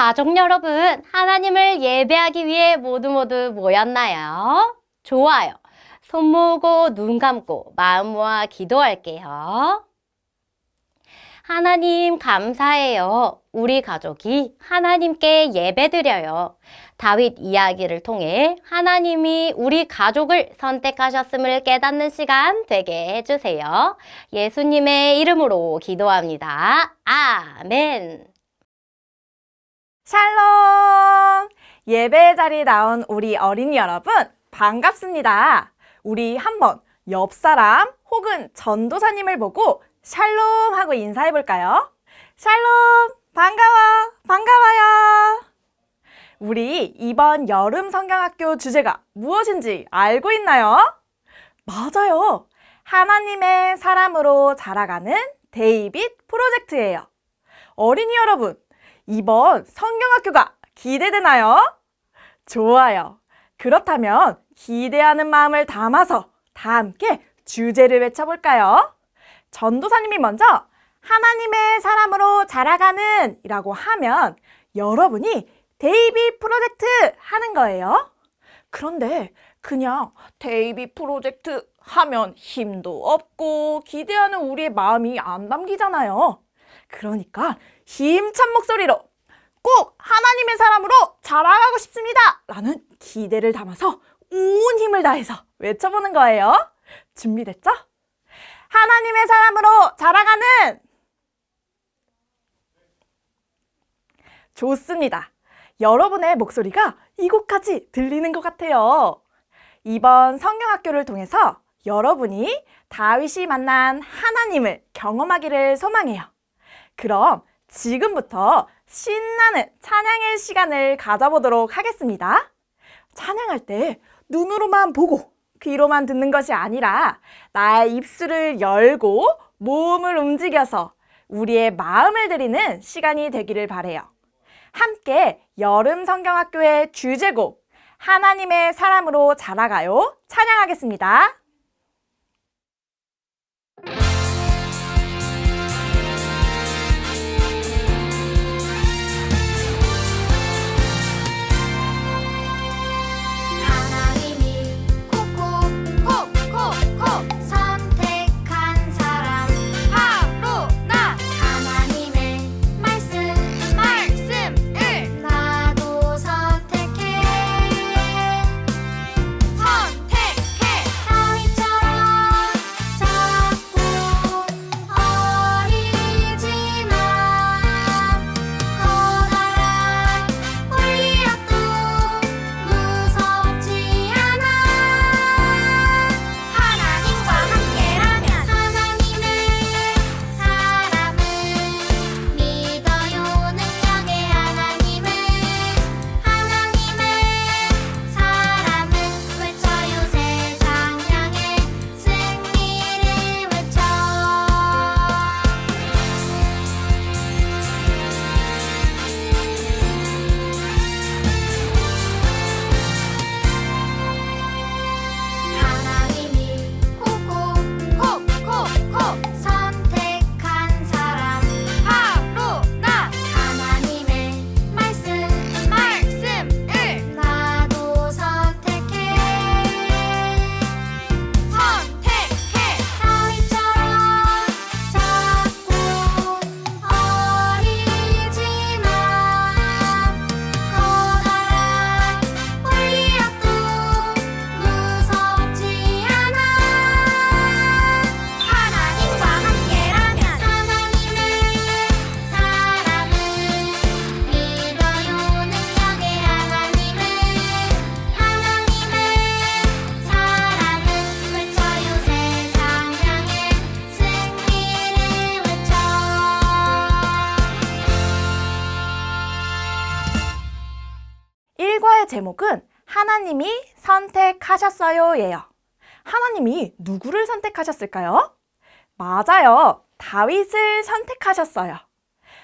가족 여러분, 하나님을 예배하기 위해 모두 모였나요? 좋아요. 손 모으고 눈 감고 마음 모아 기도할게요. 하나님 감사해요. 우리 가족이 하나님께 예배드려요. 다윗 이야기를 통해 하나님이 우리 가족을 선택하셨음을 깨닫는 시간 되게 해주세요. 예수님의 이름으로 기도합니다. 아멘. 샬롬! 예배 자리에 나온 우리 어린이 여러분, 반갑습니다. 우리 한번 옆 사람 혹은 전도사님을 보고 샬롬 하고 인사해 볼까요? 샬롬! 반가워요. 우리 이번 여름 성경학교 주제가 무엇인지 알고 있나요? 맞아요. 하나님의 사람으로 자라가는 데이빗 프로젝트예요. 어린이 여러분, 이번 성경학교가 기대되나요? 좋아요. 그렇다면 기대하는 마음을 담아서 다 함께 주제를 외쳐볼까요? 전도사님이 먼저 하나님의 사람으로 자라가는 이라고 하면 여러분이 데이빗 프로젝트 하는 거예요. 그런데 그냥 데이빗 프로젝트 하면 힘도 없고 기대하는 우리의 마음이 안 담기잖아요. 그러니까 힘찬 목소리로 꼭 하나님의 사람으로 자라가고 싶습니다! 라는 기대를 담아서 온 힘을 다해서 외쳐보는 거예요. 준비됐죠? 하나님의 사람으로 자라가는! 좋습니다. 여러분의 목소리가 이곳까지 들리는 것 같아요. 이번 성경학교를 통해서 여러분이 다윗이 만난 하나님을 경험하기를 소망해요. 그럼 지금부터 신나는 찬양의 시간을 가져보도록 하겠습니다. 찬양할 때 눈으로만 보고 귀로만 듣는 것이 아니라 나의 입술을 열고 몸을 움직여서 우리의 마음을 드리는 시간이 되기를 바라요. 함께 여름 성경학교의 주제곡 하나님의 사람으로 자라가요 찬양하겠습니다. 제목은 하나님이 선택하셨어요 예요. 하나님이 누구를 선택하셨을까요? 맞아요. 다윗을 선택하셨어요.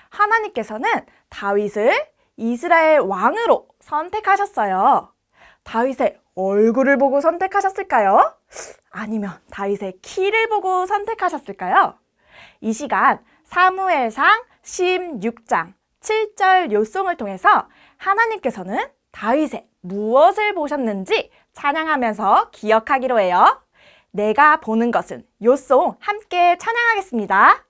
하나님께서는 다윗을 이스라엘 왕으로 선택하셨어요. 다윗의 얼굴을 보고 선택하셨을까요? 아니면 다윗의 키를 보고 선택하셨을까요? 이 시간 사무엘상 16장 7절 요송을 통해서 하나님께서는 다윗의 무엇을 보셨는지 찬양하면서 기억하기로 해요. 내가 보는 것은 요송 함께 찬양하겠습니다.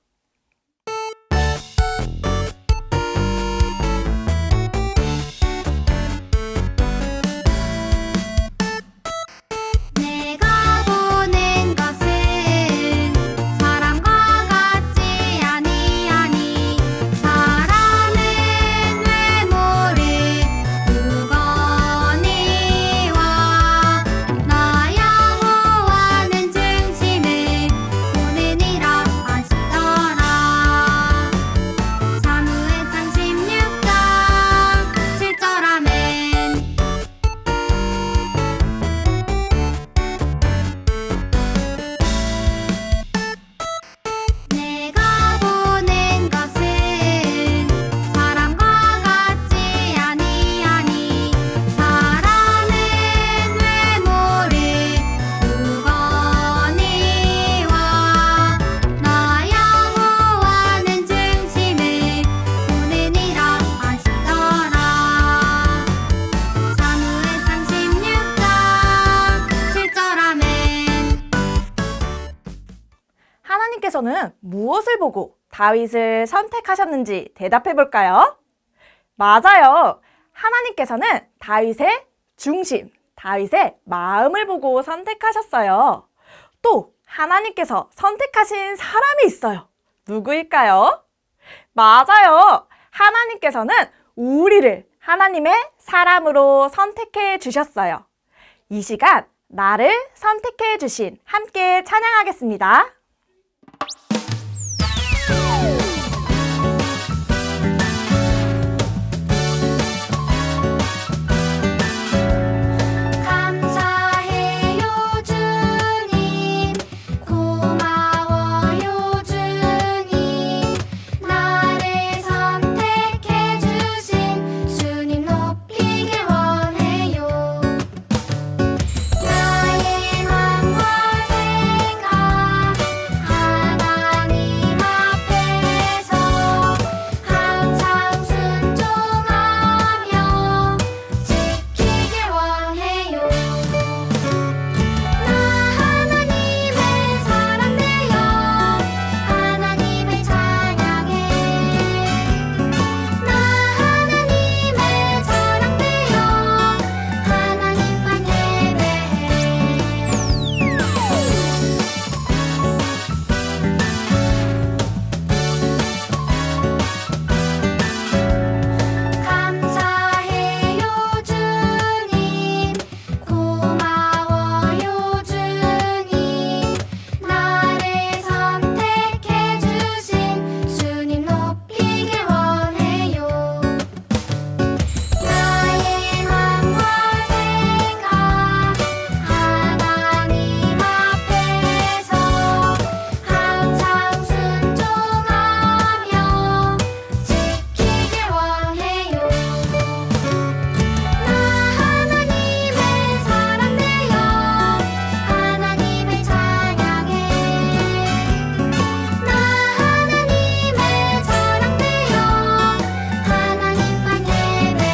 내가 보는 것은 사람과 같지 아니하니 사람은 외모를 두거니와 나 여호와는 중심을 보느니라 하시더라. 사무엘상 16장 7절 아멘. 내가 보는 것은 사람과 같지 아니하니 사람은 외모를 두거니와 나 여호와는 중심을 보느니라 하시더라. 사무엘상 16장 7절 아멘. 하나님께서는 무엇을 보고 다윗을 선택하셨는지 대답해 볼까요? 맞아요. 하나님께서는 다윗의 중심, 다윗의 마음을 보고 선택하셨어요. 또 하나님께서 선택하신 사람이 있어요. 누구일까요? 맞아요. 하나님께서는 우리를 하나님의 사람으로 선택해 주셨어요. 이 시간 나를 선택해 주신 함께 찬양하겠습니다. 감사해요 주님 고마워요 주님 나를 선택해 주신 주님 높이길 원해요. 나의 맘과 생각 하나님 앞에서 항상 순종하며 지키길 원해요. 나 하나님의 사람 되어 하나님을 찬양해. 나 하나님의 사람 되어 하나님만 예배해. 감사해요 주님 고마워요 주님 나를 선택해 주신 주님 높이길 원해요. 나의 맘과 생각 하나님 앞에서 항상 순종하며 지키길 원해요. 나 하나님의 사람 되어 하나님을 찬양해. 나 하나님의 사람 되어 하나님만 예배해.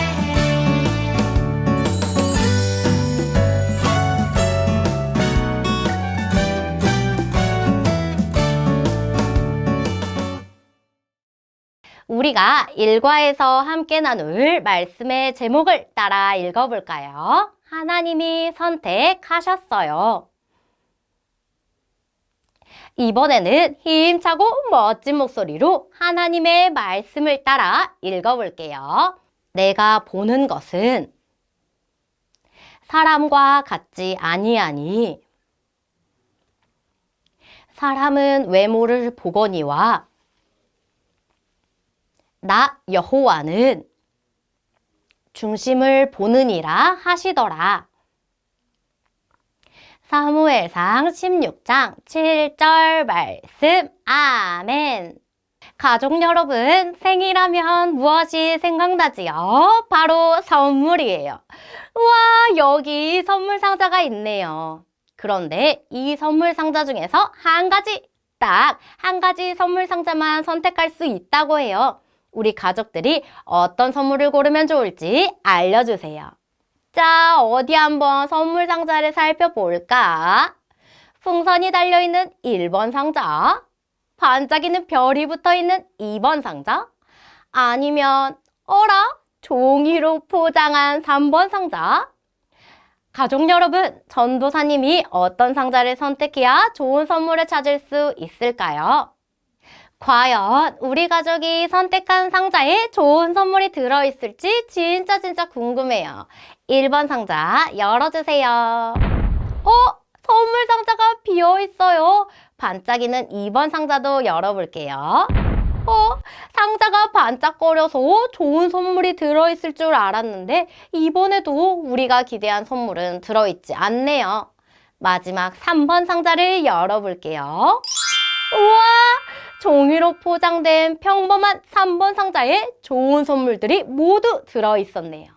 우리가 일과에서 함께 나눌 말씀의 제목을 따라 읽어볼까요? 하나님이 선택하셨어요. 이번에는 힘차고 멋진 목소리로 하나님의 말씀을 따라 읽어볼게요. 내가 보는 것은 사람과 같지 아니하니 사람은 외모를 보거니와 나 여호와는 중심을 보느니라 하시더라. 사무엘상 16장 7절 말씀. 아멘. 가족 여러분, 생일하면 무엇이 생각나지요? 바로 선물이에요. 우와, 여기 선물 상자가 있네요. 그런데 이 선물 상자 중에서 딱 한 가지 선물 상자만 선택할 수 있다고 해요. 우리 가족들이 어떤 선물을 고르면 좋을지 알려주세요. 자, 어디 한번 선물 상자를 살펴볼까? 풍선이 달려있는 1번 상자, 반짝이는 별이 붙어있는 2번 상자, 아니면 어라? 종이로 포장한 3번 상자. 가족 여러분, 전도사님이 어떤 상자를 선택해야 좋은 선물을 찾을 수 있을까요? 과연 우리 가족이 선택한 상자에 좋은 선물이 들어있을지 진짜 궁금해요. 1번 상자 열어주세요. 선물 상자가 비어있어요. 반짝이는 2번 상자도 열어볼게요. 상자가 반짝거려서 좋은 선물이 들어있을 줄 알았는데 이번에도 우리가 기대한 선물은 들어있지 않네요. 마지막 3번 상자를 열어볼게요. 우와! 종이로 포장된 평범한 3번 상자에 좋은 선물들이 모두 들어있었네요.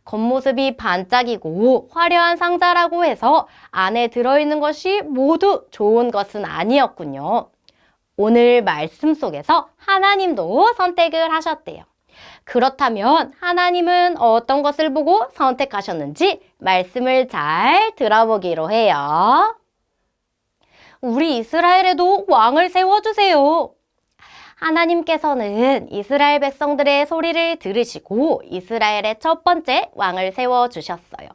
겉모습이 반짝이고 화려한 상자라고 해서 안에 들어있는 것이 모두 좋은 것은 아니었군요. 오늘 말씀 속에서 하나님도 선택을 하셨대요. 그렇다면 하나님은 어떤 것을 보고 선택하셨는지 말씀을 잘 들어보기로 해요. 우리 이스라엘에도 왕을 세워주세요. 하나님께서는 이스라엘 백성들의 소리를 들으시고 이스라엘의 첫 번째 왕을 세워주셨어요.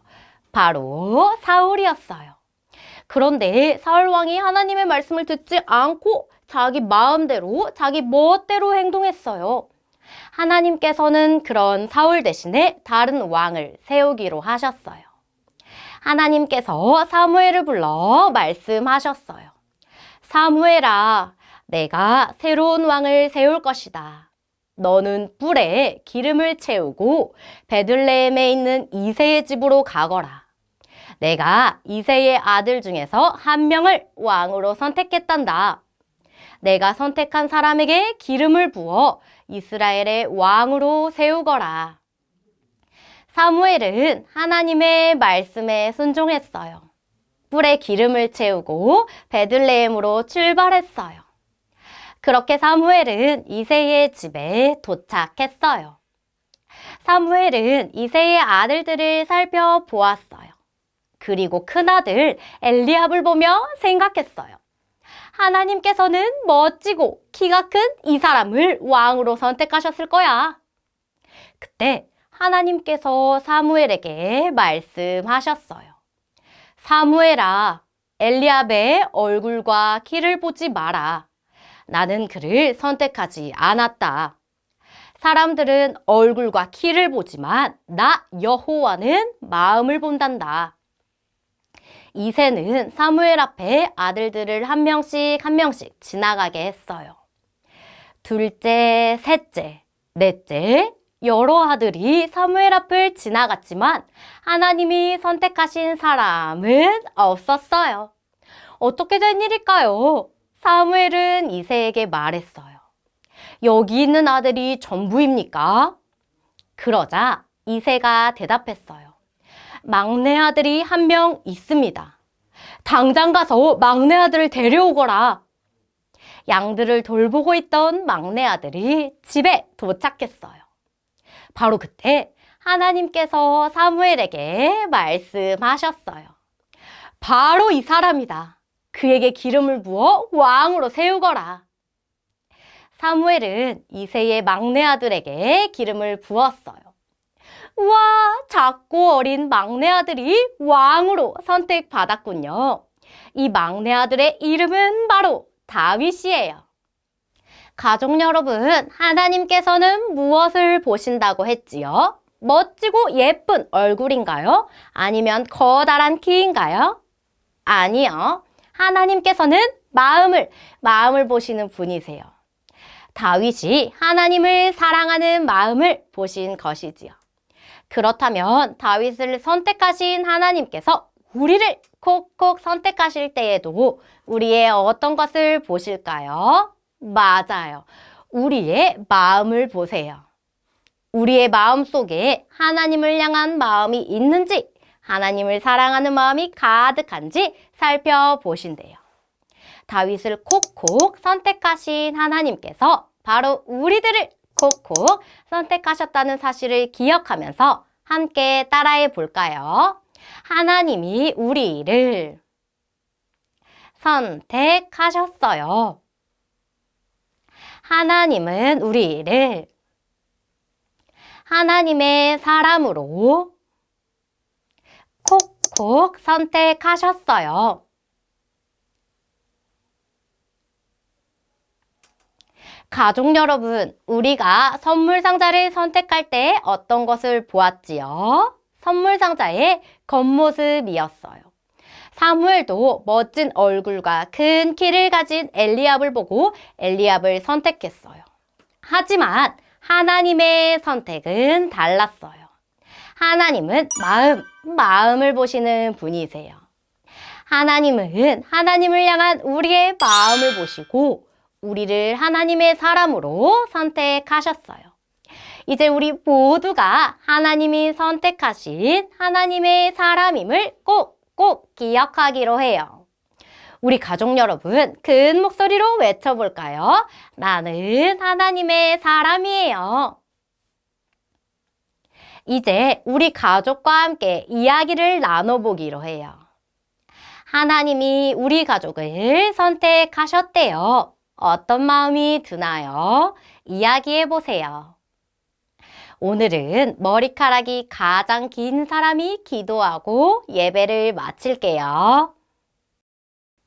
바로 사울이었어요. 그런데 사울 왕이 하나님의 말씀을 듣지 않고 자기 마음대로, 자기 멋대로 행동했어요. 하나님께서는 그런 사울 대신에 다른 왕을 세우기로 하셨어요. 하나님께서 사무엘을 불러 말씀하셨어요. 사무엘아, 내가 새로운 왕을 세울 것이다. 너는 뿔에 기름을 채우고 베들레헴에 있는 이새의 집으로 가거라. 내가 이새의 아들 중에서 한 명을 왕으로 선택했단다. 내가 선택한 사람에게 기름을 부어 이스라엘의 왕으로 세우거라. 사무엘은 하나님의 말씀에 순종했어요. 뿔에 기름을 채우고 베들레헴으로 출발했어요. 그렇게 사무엘은 이새의 집에 도착했어요. 사무엘은 이새의 아들들을 살펴보았어요. 그리고 큰아들 엘리압을 보며 생각했어요. 하나님께서는 멋지고 키가 큰 이 사람을 왕으로 선택하셨을 거야. 그때 하나님께서 사무엘에게 말씀하셨어요. 사무엘아, 엘리압의 얼굴과 키를 보지 마라. 나는 그를 선택하지 않았다. 사람들은 얼굴과 키를 보지만 나 여호와는 마음을 본단다. 이새는 사무엘 앞에 아들들을 한 명씩 지나가게 했어요. 둘째, 셋째, 넷째, 여러 아들이 사무엘 앞을 지나갔지만 하나님이 선택하신 사람은 없었어요. 어떻게 된 일일까요? 사무엘은 이새에게 말했어요. 여기 있는 아들이 전부입니까? 그러자 이새가 대답했어요. 막내 아들이 한 명 있습니다. 당장 가서 막내 아들을 데려오거라. 양들을 돌보고 있던 막내 아들이 집에 도착했어요. 바로 그때 하나님께서 사무엘에게 말씀하셨어요. 바로 이 사람이다. 그에게 기름을 부어 왕으로 세우거라. 사무엘은 이새의 막내 아들에게 기름을 부었어요. 우와, 작고 어린 막내 아들이 왕으로 선택받았군요. 이 막내 아들의 이름은 바로 다윗이에요. 가족 여러분, 하나님께서는 무엇을 보신다고 했지요? 멋지고 예쁜 얼굴인가요? 아니면 커다란 키인가요? 아니요. 하나님께서는 마음을 보시는 분이세요. 다윗이 하나님을 사랑하는 마음을 보신 것이지요. 그렇다면 다윗을 선택하신 하나님께서 우리를 콕콕 선택하실 때에도 우리의 어떤 것을 보실까요? 맞아요. 우리의 마음을 보세요. 우리의 마음 속에 하나님을 향한 마음이 있는지, 하나님을 사랑하는 마음이 가득한지 살펴보신대요. 다윗을 콕콕 선택하신 하나님께서 바로 우리들을 콕콕 선택하셨다는 사실을 기억하면서 함께 따라해 볼까요? 하나님이 우리를 선택하셨어요. 하나님은 우리를 하나님의 사람으로 콕콕 선택하셨어요. 가족 여러분, 우리가 선물 상자를 선택할 때 어떤 것을 보았지요? 선물 상자의 겉모습이었어요. 사무엘도 멋진 얼굴과 큰 키를 가진 엘리압을 보고 엘리압을 선택했어요. 하지만 하나님의 선택은 달랐어요. 하나님은 마음을 보시는 분이세요. 하나님은 하나님을 향한 우리의 마음을 보시고 우리를 하나님의 사람으로 선택하셨어요. 이제 우리 모두가 하나님이 선택하신 하나님의 사람임을 꼭 기억하기로 해요. 우리 가족 여러분, 큰 목소리로 외쳐볼까요? 나는 하나님의 사람이에요. 이제 우리 가족과 함께 이야기를 나눠보기로 해요. 하나님이 우리 가족을 선택하셨대요. 어떤 마음이 드나요? 이야기해보세요. 오늘은 머리카락이 가장 긴 사람이 기도하고 예배를 마칠게요.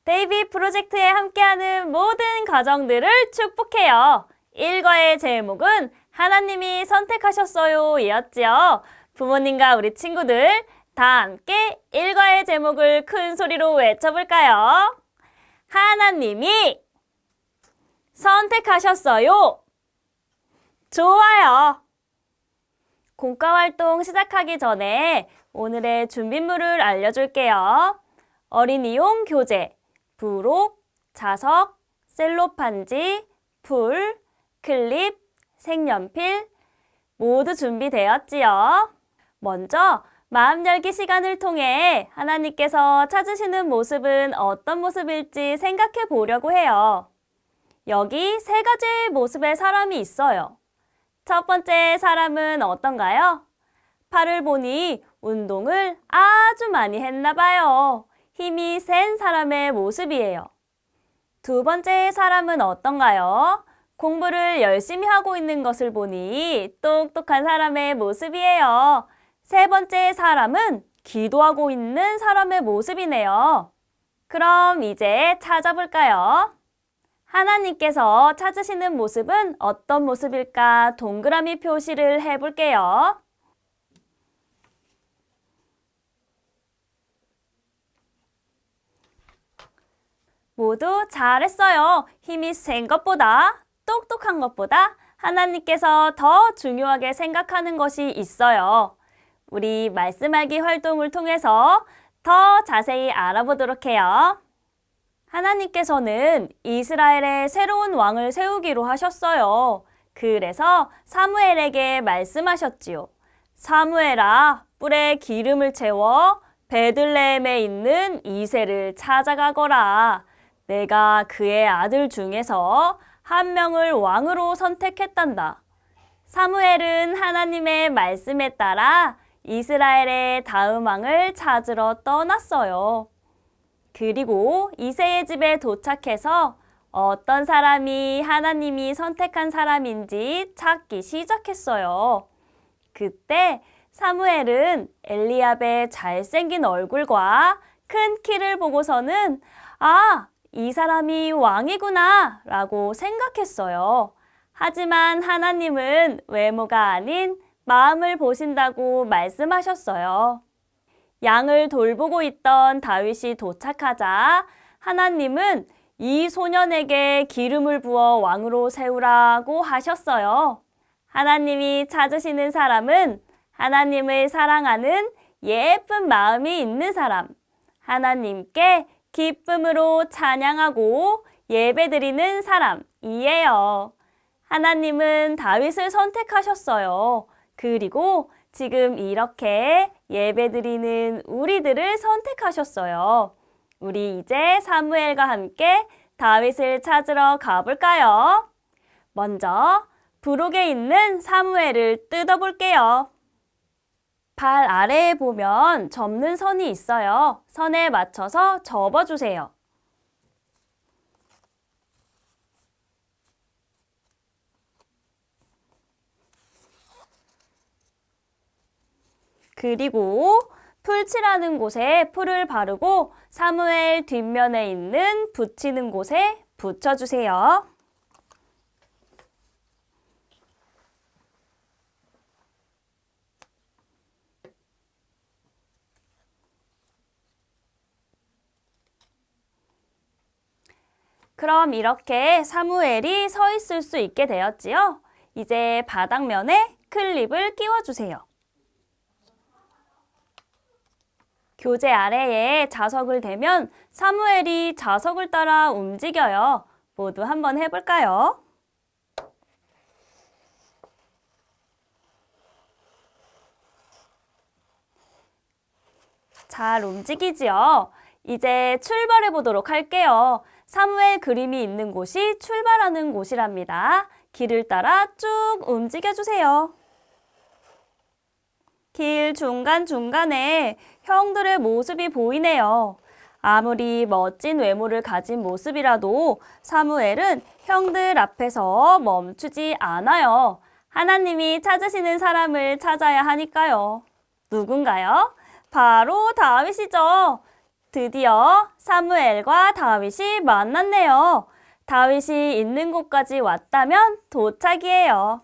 데이비 프로젝트에 함께하는 모든 가정들을 축복해요. 일과의 제목은 하나님이 선택하셨어요 이었지요. 부모님과 우리 친구들 다 함께 일과의 제목을 큰 소리로 외쳐볼까요? 하나님이 선택하셨어요. 좋아요. 공과 활동 시작하기 전에 오늘의 준비물을 알려줄게요. 어린이용 교재, 부록, 자석, 셀로판지, 풀, 클립, 색연필 모두 준비되었지요. 먼저 마음 열기 시간을 통해 하나님께서 찾으시는 모습은 어떤 모습일지 생각해 보려고 해요. 여기 세 가지의 모습의 사람이 있어요. 첫 번째 사람은 어떤가요? 팔을 보니 운동을 아주 많이 했나 봐요. 힘이 센 사람의 모습이에요. 두 번째 사람은 어떤가요? 공부를 열심히 하고 있는 것을 보니 똑똑한 사람의 모습이에요. 세 번째 사람은 기도하고 있는 사람의 모습이네요. 그럼 이제 찾아볼까요? 하나님께서 찾으시는 모습은 어떤 모습일까 동그라미 표시를 해볼게요. 모두 잘했어요. 힘이 센 것보다, 똑똑한 것보다 하나님께서 더 중요하게 생각하는 것이 있어요. 우리 말씀 알기 활동을 통해서 더 자세히 알아보도록 해요. 하나님께서는 이스라엘에 새로운 왕을 세우기로 하셨어요. 그래서 사무엘에게 말씀하셨지요. 사무엘아, 뿔에 기름을 채워 베들레헴에 있는 이새를 찾아가거라. 내가 그의 아들 중에서 한 명을 왕으로 선택했단다. 사무엘은 하나님의 말씀에 따라 이스라엘의 다음 왕을 찾으러 떠났어요. 그리고 이새의 집에 도착해서 어떤 사람이 하나님이 선택한 사람인지 찾기 시작했어요. 그때 사무엘은 엘리압의 잘생긴 얼굴과 큰 키를 보고서는 이 사람이 왕이구나 라고 생각했어요. 하지만 하나님은 외모가 아닌 마음을 보신다고 말씀하셨어요. 양을 돌보고 있던 다윗이 도착하자 하나님은 이 소년에게 기름을 부어 왕으로 세우라고 하셨어요. 하나님이 찾으시는 사람은 하나님을 사랑하는 예쁜 마음이 있는 사람, 하나님께 기쁨으로 찬양하고 예배드리는 사람이에요. 하나님은 다윗을 선택하셨어요. 그리고 지금 이렇게 예배드리는 우리들을 선택하셨어요. 우리 이제 사무엘과 함께 다윗을 찾으러 가볼까요? 먼저 부록에 있는 사무엘을 뜯어볼게요. 발 아래에 보면 접는 선이 있어요. 선에 맞춰서 접어주세요. 그리고 풀칠하는 곳에 풀을 바르고 사무엘 뒷면에 있는 붙이는 곳에 붙여주세요. 그럼 이렇게 사무엘이 서 있을 수 있게 되었지요. 이제 바닥면에 클립을 끼워주세요. 교재 아래에 자석을 대면 사무엘이 자석을 따라 움직여요. 모두 한번 해볼까요? 잘 움직이지요? 이제 출발해 보도록 할게요. 사무엘 그림이 있는 곳이 출발하는 곳이랍니다. 길을 따라 쭉 움직여주세요. 길 중간중간에 형들의 모습이 보이네요. 아무리 멋진 외모를 가진 모습이라도 사무엘은 형들 앞에서 멈추지 않아요. 하나님이 찾으시는 사람을 찾아야 하니까요. 누군가요? 바로 다윗이죠. 드디어 사무엘과 다윗이 만났네요. 다윗이 있는 곳까지 왔다면 도착이에요.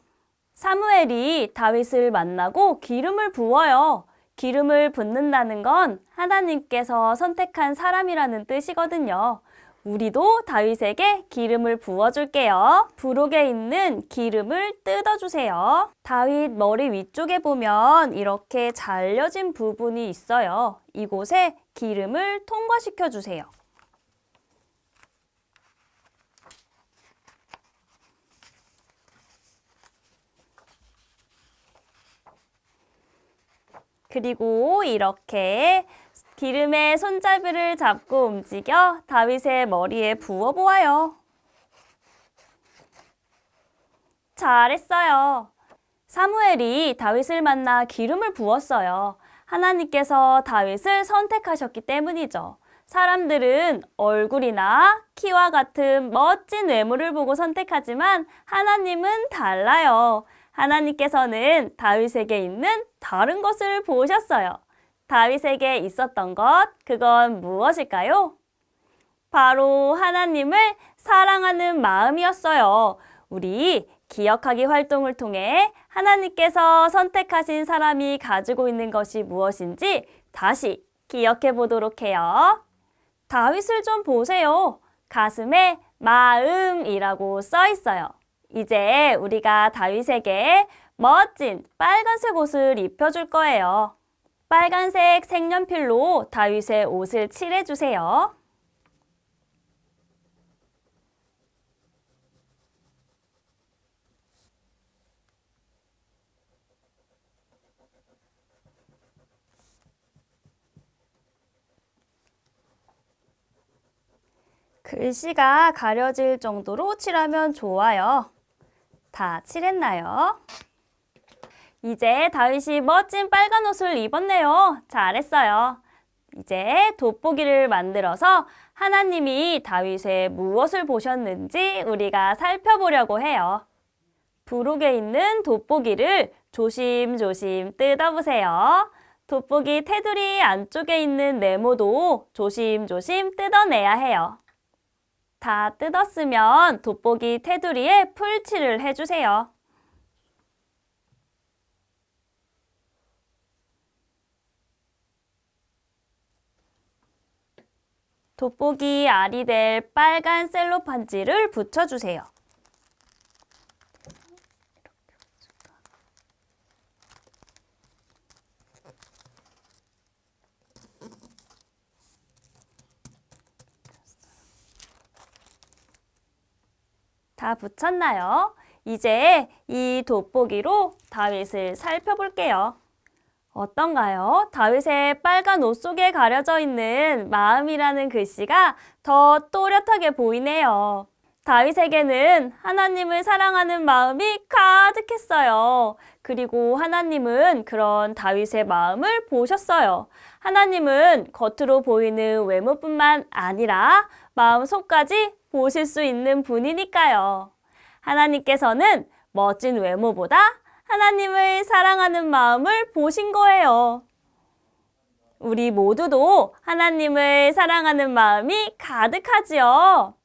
사무엘이 다윗을 만나고 기름을 부어요. 기름을 붓는다는 건 하나님께서 선택한 사람이라는 뜻이거든요. 우리도 다윗에게 기름을 부어줄게요. 부록에 있는 기름을 뜯어주세요. 다윗 머리 위쪽에 보면 이렇게 잘려진 부분이 있어요. 이곳에 기름을 통과시켜 주세요. 그리고 이렇게 기름의 손잡이를 잡고 움직여 다윗의 머리에 부어보아요. 잘했어요. 사무엘이 다윗을 만나 기름을 부었어요. 하나님께서 다윗을 선택하셨기 때문이죠. 사람들은 얼굴이나 키와 같은 멋진 외모를 보고 선택하지만 하나님은 달라요. 하나님께서는 다윗에게 있는 다른 것을 보셨어요. 다윗에게 있었던 것, 그건 무엇일까요? 바로 하나님을 사랑하는 마음이었어요. 우리 기억하기 활동을 통해 하나님께서 선택하신 사람이 가지고 있는 것이 무엇인지 다시 기억해 보도록 해요. 다윗을 좀 보세요. 가슴에 마음이라고 써 있어요. 이제 우리가 다윗에게 멋진 빨간색 옷을 입혀줄 거예요. 빨간색 색연필로 다윗의 옷을 칠해주세요. 글씨가 가려질 정도로 칠하면 좋아요. 다 칠했나요? 이제 다윗이 멋진 빨간 옷을 입었네요. 잘했어요. 이제 돋보기를 만들어서 하나님이 다윗의 무엇을 보셨는지 우리가 살펴보려고 해요. 부록에 있는 돋보기를 조심조심 뜯어보세요. 돋보기 테두리 안쪽에 있는 네모도 조심조심 뜯어내야 해요. 다 뜯었으면 돋보기 테두리에 풀칠을 해주세요. 돋보기 알이 될 빨간 셀로판지를 붙여주세요. 다 붙였나요? 이제 이 돋보기로 다윗을 살펴볼게요. 어떤가요? 다윗의 빨간 옷 속에 가려져 있는 마음이라는 글씨가 더 또렷하게 보이네요. 다윗에게는 하나님을 사랑하는 마음이 가득했어요. 그리고 하나님은 그런 다윗의 마음을 보셨어요. 하나님은 겉으로 보이는 외모뿐만 아니라 마음속까지 보실 수 있는 분이니까요. 하나님께서는 멋진 외모보다 하나님을 사랑하는 마음을 보신 거예요. 우리 모두도 하나님을 사랑하는 마음이 가득하지요.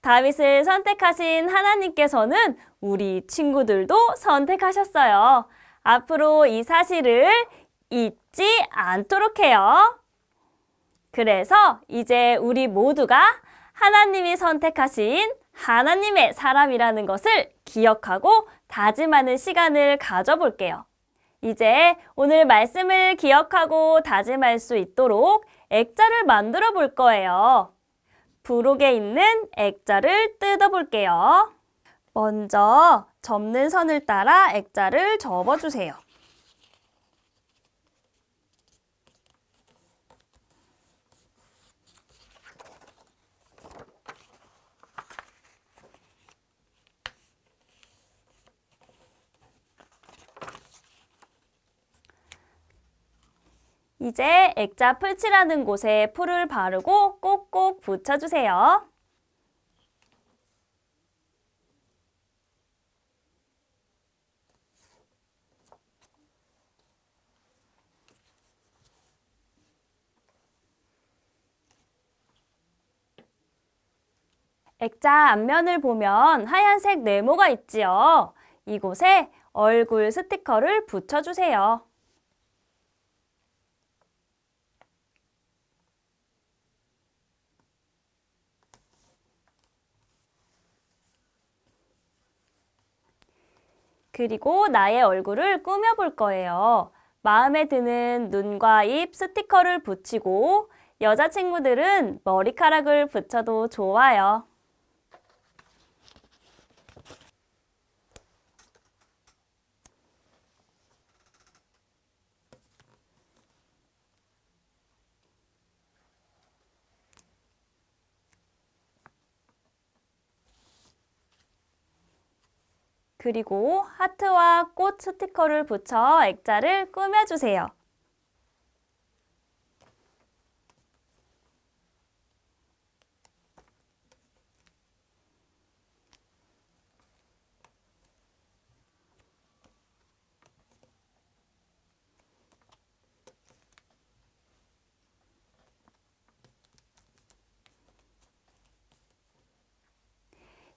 다윗을 선택하신 하나님께서는 우리 친구들도 선택하셨어요. 앞으로 이 사실을 잊지 않도록 해요. 그래서 이제 우리 모두가 하나님이 선택하신 하나님의 사람이라는 것을 기억하고 다짐하는 시간을 가져볼게요. 이제 오늘 말씀을 기억하고 다짐할 수 있도록 액자를 만들어 볼 거예요. 부록에 있는 액자를 뜯어볼게요. 먼저 접는 선을 따라 액자를 접어주세요. 이제 액자 풀칠하는 곳에 풀을 바르고 꼭꼭 붙여주세요. 액자 앞면을 보면 하얀색 네모가 있지요. 이곳에 얼굴 스티커를 붙여주세요. 그리고 나의 얼굴을 꾸며볼 거예요. 마음에 드는 눈과 입 스티커를 붙이고 여자친구들은 머리카락을 붙여도 좋아요. 그리고 하트와 꽃 스티커를 붙여 액자를 꾸며주세요.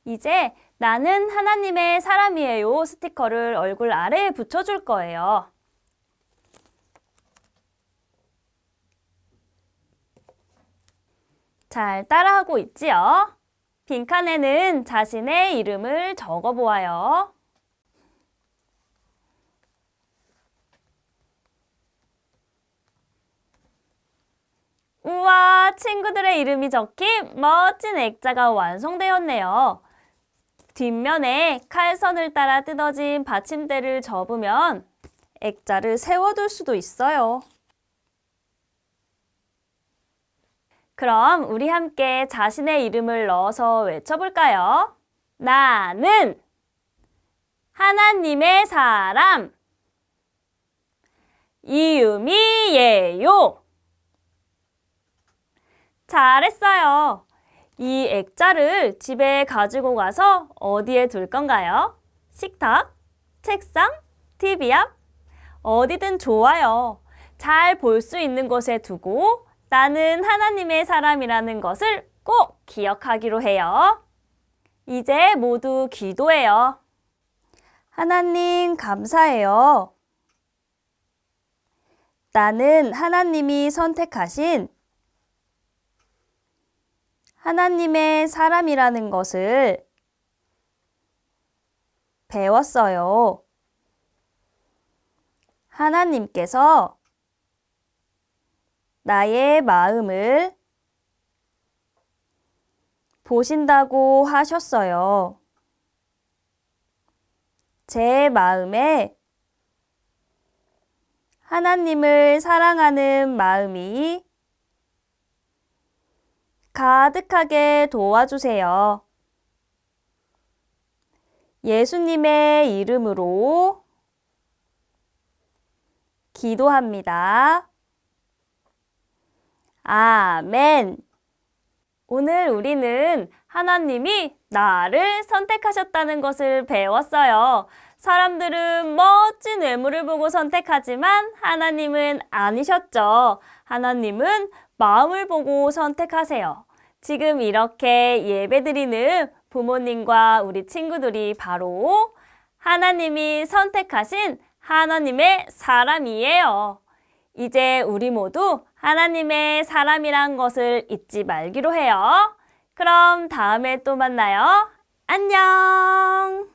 이제 나는 하나님의 사람이에요 스티커를 얼굴 아래에 붙여줄 거예요. 잘 따라하고 있지요? 빈칸에는 자신의 이름을 적어보아요. 우와, 친구들의 이름이 적힌 멋진 액자가 완성되었네요. 뒷면에 칼선을 따라 뜯어진 받침대를 접으면 액자를 세워둘 수도 있어요. 그럼 우리 함께 자신의 이름을 넣어서 외쳐볼까요? 나는 하나님의 사람 이유미예요. 잘했어요. 이 액자를 집에 가지고 가서 어디에 둘 건가요? 식탁, 책상, TV 앞? 어디든 좋아요. 잘 볼 수 있는 곳에 두고 나는 하나님의 사람이라는 것을 꼭 기억하기로 해요. 이제 모두 기도해요. 하나님 감사해요. 나는 하나님이 선택하신 하나님의 사람이라는 것을 배웠어요. 하나님께서 나의 마음을 보신다고 하셨어요. 제 마음에 하나님을 사랑하는 마음이 가득하게 도와주세요. 예수님의 이름으로 기도합니다. 아멘. 오늘 우리는 하나님이 나를 선택하셨다는 것을 배웠어요. 사람들은 멋진 외모를 보고 선택하지만 하나님은 아니셨죠. 하나님은 마음을 보고 선택하세요. 지금 이렇게 예배드리는 부모님과 우리 친구들이 바로 하나님이 선택하신 하나님의 사람이에요. 이제 우리 모두 하나님의 사람이란 것을 잊지 말기로 해요. 그럼 다음에 또 만나요. 안녕!